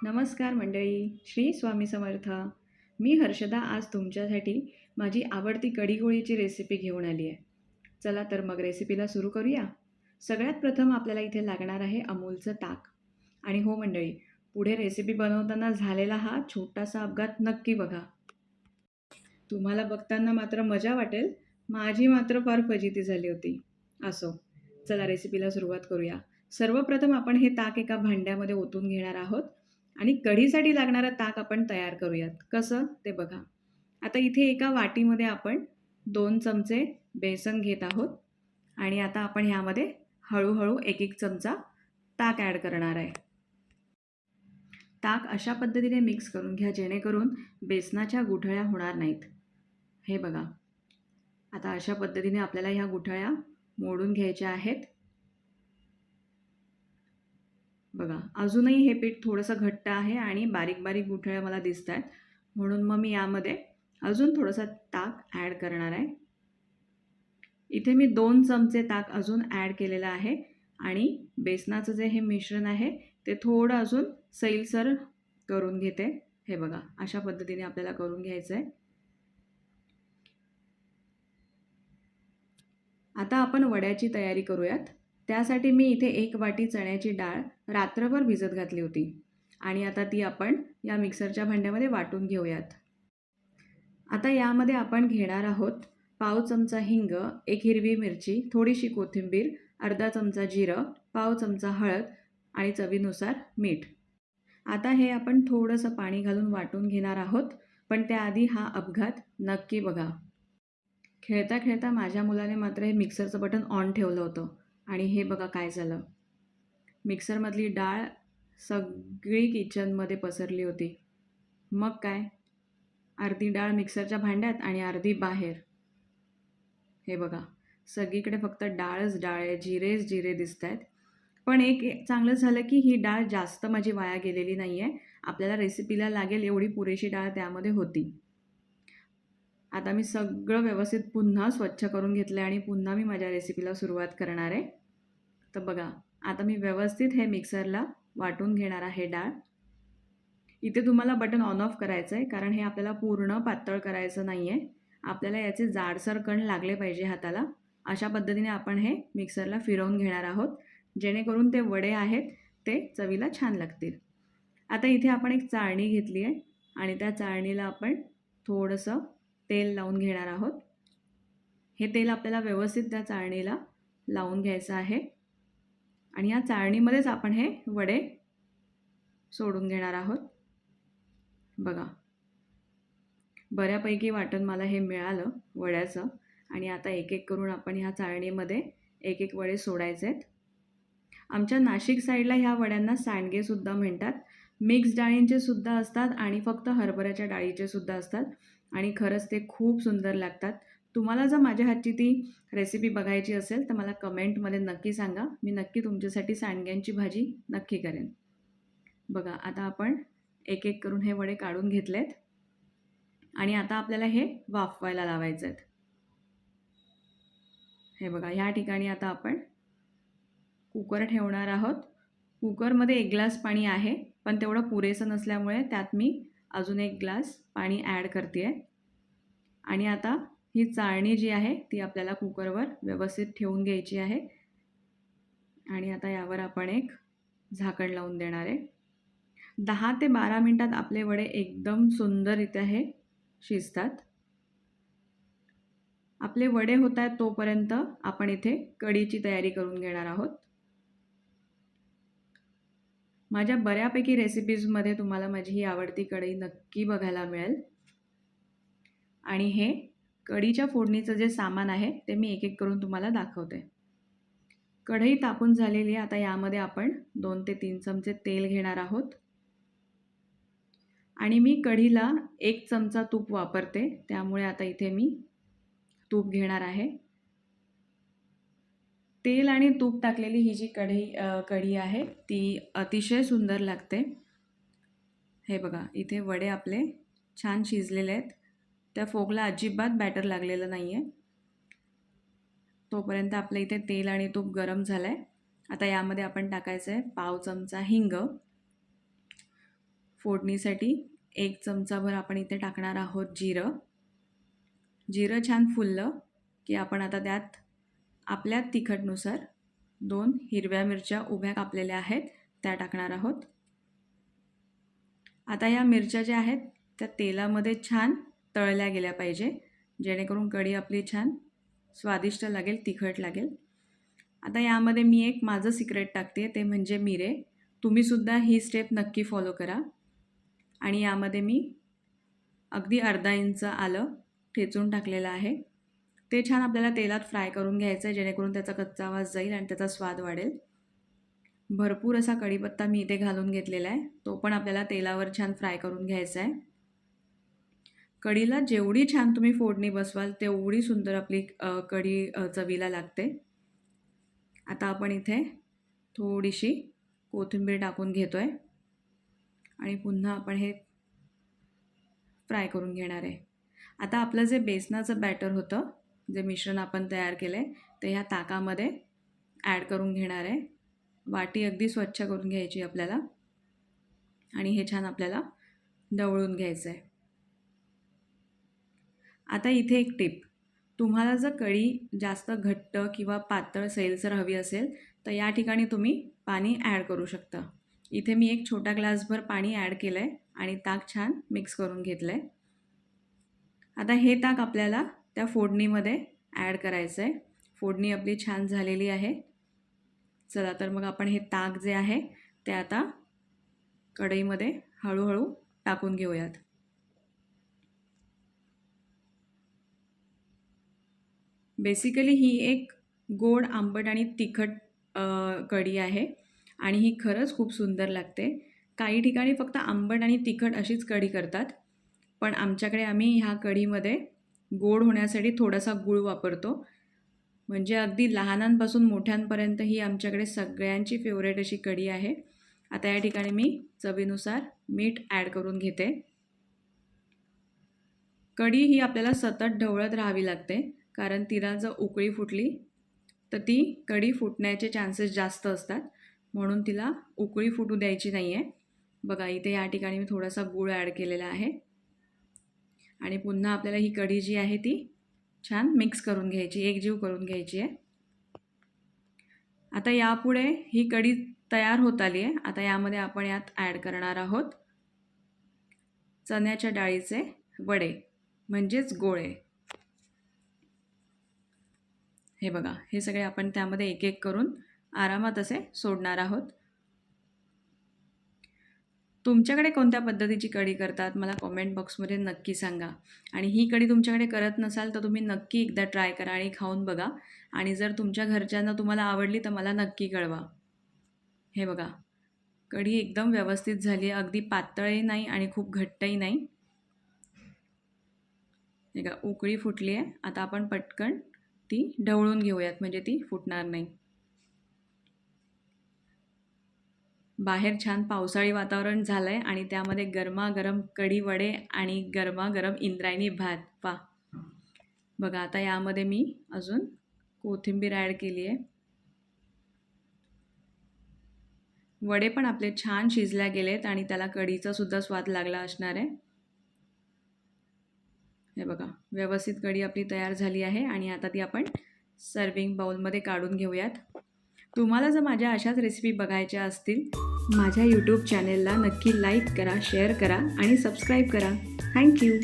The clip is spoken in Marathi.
नमस्कार मंडळी, श्री स्वामी समर्थ. मी हर्षदा आज तुमच्यासाठी माझी आवडती कढी-गोळीची रेसिपी घेऊन आली आहे. चला तर मग रेसिपीला सुरू करूया. सगळ्यात प्रथम आपल्याला इथे लागणार आहे अमूलचं ताक. आणि हो मंडळी, पुढे रेसिपी बनवताना झालेला हा छोटासा अपघात नक्की बघा. तुम्हाला बघताना मात्र मजा वाटेल, माझी मात्र फार फजिती झाली होती. असो, चला रेसिपीला सुरुवात करूया. सर्वप्रथम आपण हे ताक एका भांड्यामध्ये ओतून घेणार आहोत आणि कढीसाठी लागणारं ताक आपण तयार करूयात. कसं ते बघा. आता इथे एका वाटीमध्ये आपण 2 चमचे बेसन घेत आहोत आणि आता आपण ह्यामध्ये हळूहळू एक एक चमचा ताक ॲड करणार आहे. ताक अशा पद्धतीने मिक्स करून घ्या जेणेकरून बेसनाच्या गुठळ्या होणार नाहीत. हे बघा, आता अशा पद्धतीने आपल्याला ह्या गुठळ्या मोडून घ्यायच्या आहेत. बघा, अजूनही हे पीठ थोडंसं घट्ट आहे आणि बारीक बारीक गुठळ्या मला दिसत आहेत, म्हणून मग मी यामध्ये अजून थोडंसं ताक ॲड करणार आहे. इथे मी 2 चमचे ताक अजून ॲड केलेलं आहे आणि बेसनाचं जे हे मिश्रण आहे ते थोडं अजून सैलसर करून घेते. हे बघा, अशा पद्धतीने आपल्याला करून घ्यायचं आहे. आता आपण वड्याची तयारी करूयात. त्यासाठी मी इथे 1 वाटी चण्याची डाळ रात्रभर भिजत घातली होती आणि आता ती आपण या मिक्सरच्या भांड्यामध्ये वाटून घेऊयात. आता यामध्ये आपण घेणार आहोत पाव चमचा हिंग, 1 हिरवी मिरची, थोडीशी कोथिंबीर, अर्धा चमचा जिरं, पाव चमचा हळद आणि चवीनुसार मीठ. आता हे आपण थोडंसं पाणी घालून वाटून घेणार आहोत, पण त्याआधी हा अपघात नक्की बघा. खेळता खेळता माझ्या मुलाने मात्र हे मिक्सरचं बटन ऑन ठेवलं होतं आणि हे बघा काय झालं. मिक्सरमधली डाळ सगळी किचनमध्ये पसरली होती. मग काय, अर्धी डाळ मिक्सरच्या भांड्यात आणि अर्धी बाहेर. हे बघा, सगळीकडे फक्त डाळच डाळ आहे, जिरेच जिरे दिसत आहेत. पण एक चांगलं झालं की ही डाळ जास्त माझी वाया गेलेली नाही आहे. आपल्याला रेसिपीला लागेल एवढी पुरेशी डाळ त्यामध्ये होती. आता मी सगळं व्यवस्थित पुन्हा स्वच्छ करून घेतलं आणि पुन्हा मी माझ्या रेसिपीला सुरुवात करणार आहे. तर बघा, आता मी व्यवस्थित हे मिक्सरला वाटून घेणार आहे डाळ. इथे तुम्हाला बटन ऑन ऑफ करायचं आहे, कारण हे आपल्याला पूर्ण पातळ करायचं नाही आहे. आपल्याला याचे जाडसर कण लागले पाहिजे हाताला. अशा पद्धतीने आपण हे मिक्सरला फिरवून घेणार आहोत, जेणेकरून ते वडे आहेत ते चवीला छान लागतील. आता इथे आपण एक चाळणी घेतली आहे आणि त्या चाळणीला आपण थोडंसं तेल लावून घेणार आहोत. हे तेल आपल्याला व्यवस्थित त्या चाळणीला लावून घ्यायचं आहे आणि या चाळणीमध्येच आपण हे वडे सोडून घेणार आहोत. बघा, बऱ्यापैकी वाटण मला हे मिळालं वड्याचं आणि आता एक एक करून आपण ह्या चाळणीमध्ये एक एक वडे सोडायचे आहेत. आमच्या नाशिक साईडला ह्या वड्यांना सांडगेसुद्धा म्हणतात. मिक्स डाळींचे सुद्धा असतात आणि फक्त हरभऱ्याच्या डाळीचे सुद्धा असतात आणि खरंच ते खूप सुंदर लागतात. तुम्हाला जर माझ्या हातची ती रेसिपी बघायची असेल तर मला कमेंटमध्ये नक्की सांगा. मी नक्की तुमच्यासाठी सांडग्यांची भाजी नक्की करेन. बघा, आता आपण एक एक करून हे वडे काढून घेतलेत आणि आता आपल्याला हे वाफवायला लावायचे आहेत. हे बघा, ह्या ठिकाणी आता आपण कुकर ठेवणार आहोत. कुकरमध्ये 1 ग्लास पाणी आहे, पण तेवढं पुरेसं नसल्यामुळे त्यात मी अजून 1 ग्लास पाणी ॲड करते आहे. आणि आता ही चाळणी जी आहे ती आपल्याला कुकरवर व्यवस्थित ठेवून घ्यायची आहे आणि आता यावर आपण एक झाकण लावून देणार आहे. 10 ते 12 मिनिटात आपले वडे एकदम सुंदररित्या हे शिजतात. आपले वडे होत आहेत तोपर्यंत आपण इथे कढीची तयारी करून घेणार आहोत. माझ्या बऱ्यापैकी रेसिपीजमध्ये तुम्हाला माझी ही आवडती कढी नक्की बघायला मिळेल. आणि हे कढीच्या फोडणीचं जे सामान आहे ते मी एक एक करून तुम्हाला दाखवते. कढई तापून झालेली आहे. आता यामध्ये आपण 2 ते 3 चमचे तेल घेणार आहोत आणि मी कढीला 1 चमचा तूप वापरते, त्यामुळे आता इथे मी तूप घेणार आहे. तेल आणि तूप टाकलेली ही जी कढी आहे ती अतिशय सुंदर लागते. हे बघा, इथे वडे आपले छान शिजलेले आहेत. त्या फोगला अजिबात बॅटर लागलेलं नाही आहे. तोपर्यंत आपलं इथे तेल आणि तूप गरम झालं आहे. आता यामध्ये आपण टाकायचं आहे पाव चमचा हिंग, फोडणीसाठी 1 चमचाभर आपण इथे टाकणार आहोत जिरं. जिरं छान फुललं की आपण आता त्यात आपल्या तिखटनुसार 2 हिरव्या मिरच्या उभ्या कापलेल्या आहेत त्या टाकणार आहोत. आता या मिरच्या ज्या आहेत त्या तेलामध्ये छान तळल्या गेल्या पाहिजे, जेणेकरून कढी आपली छान स्वादिष्ट लागेल, तिखट लागेल. आता यामध्ये मी एक माझं सिक्रेट टाकते, ते म्हणजे मिरे. तुम्हीसुद्धा ही स्टेप नक्की फॉलो करा. आणि यामध्ये मी अगदी अर्धा इंच आलं ठेचून टाकलेलं आहे. ते छान आपल्याला तेलात फ्राय करून घ्यायचं आहे, जेणेकरून त्याचा कच्चा वास जाईल आणि त्याचा स्वाद वाढेल. भरपूर असा कढीपत्ता मी इथे घालून घेतलेला आहे, तो पण आपल्याला तेलावर छान फ्राय करून घ्यायचा आहे. कढीला जेवढी छान तुम्ही फोडणी बसवाल तेवढी सुंदर आपली कढी चवीला लागते. आता आपण इथे थोडीशी कोथिंबीर टाकून घेतो आहे आणि पुन्हा आपण हे फ्राय करून घेणार आहे. आता आपलं जे बेसनाचं बॅटर होतं, जे मिश्रण आपण तयार केलं आहे, ते ह्या ताकामध्ये ॲड करून घेणार आहे. वाटी अगदी स्वच्छ करून घ्यायची आपल्याला आणि हे छान आपल्याला ढवळून घ्यायचं आहे. आता इथे एक टिप, तुम्हाला जर कढी जास्त घट्ट किंवा पातळ सैलसर हवी असेल तर या ठिकाणी तुम्ही पाणी ॲड करू शकता. इथे मी एक छोटा ग्लासभर पाणी ॲड केलं आहे आणि ताक छान मिक्स करून घेतलं आहे. आता हे ताक आपल्याला त्या फोडणीमध्ये ॲड करायचं आहे. फोडणी आपली छान झालेली आहे. चला तर मग आपण हे ताक जे आहे ते आता कढईमध्ये हळूहळू टाकून घेऊयात. बेसिकली ही एक गोड, आंबट आणि तिखट कढी आहे आणि ही खरंच खूप सुंदर लागते. काही ठिकाणी फक्त आंबट आणि तिखट अशीच कढी करतात, पण आमच्याकडे आम्ही ह्या कढीमध्ये गोड होण्यासाठी थोडासा गूळ वापरतो. म्हणजे अगदी लहानांपासून मोठ्यांपर्यंत ही आमच्याकडे सगळ्यांची फेवरेट अशी कढी आहे. आता या ठिकाणी मी चवीनुसार मीठ ॲड करून घेते. कढी ही आपल्याला सतत ढवळत राहावी लागते, कारण तिला जर उकळी फुटली तर ती कढी फुटण्याचे चान्सेस जास्त असतात, म्हणून तिला उकळी फुटू द्यायची नाही आहे. बघा इथे या ठिकाणी मी थोडासा गूळ ॲड केलेला आहे आणि पुन्हा आपल्याला ही कढी जी आहे ती छान मिक्स करून घ्यायची, एकजीव करून घ्यायची आहे. आता यापुढे ही कढी तयार होत आली आहे. आता यामध्ये आपण यात ॲड करणार आहोत चण्याच्या डाळीचे वडे, म्हणजेच गोळे. हे बघा, हे सगळे आपण त्यामध्ये एक एक करून आरामात असे सोडणार आहोत. तुमच्याकडे कोणत्या पद्धतीची कढी करतात मला कॉमेंट बॉक्समध्ये नक्की सांगा. आणि ही कढी तुमच्याकडे करत नसाल तर तुम्ही नक्की एकदा ट्राय करा आणि खाऊन बघा. आणि जर तुमच्या घरच्यांना तुम्हाला आवडली तर मला नक्की कळवा. हे बघा, कढी एकदम व्यवस्थित झाली आहे, अगदी पातळही नाही आणि खूप घट्टही नाही. हे का उकळी फुटली आहे. आता आपण पटकन ती ढवळून घेऊयात, म्हणजे ती फुटणार नाही. बाहेर छान पावसाळी वातावरण झालं आहे आणि त्यामध्ये गरमागरम कढी वडे आणि गरमागरम इंद्रायणी भात. पा बघा, आता यामध्ये मी अजून कोथिंबीर ॲड केली आहे. वडे पण आपले छान शिजल्या गेलेत आणि त्याला कढीचा सुद्धा स्वाद लागला असणार आहे. हे बघा, व्यवस्थित कढी आपली तयार झाली आहे आणि आता ती आपण सर्विंग बाउलमध्ये काढून घेऊयात. तुम्हाला जर माझ्या अशाच रेसिपी बघायच्या असतील माझ्या यूट्यूब चॅनेलला नक्की लाईक करा, शेअर करा आणि सबस्क्राईब करा. थँक्यू.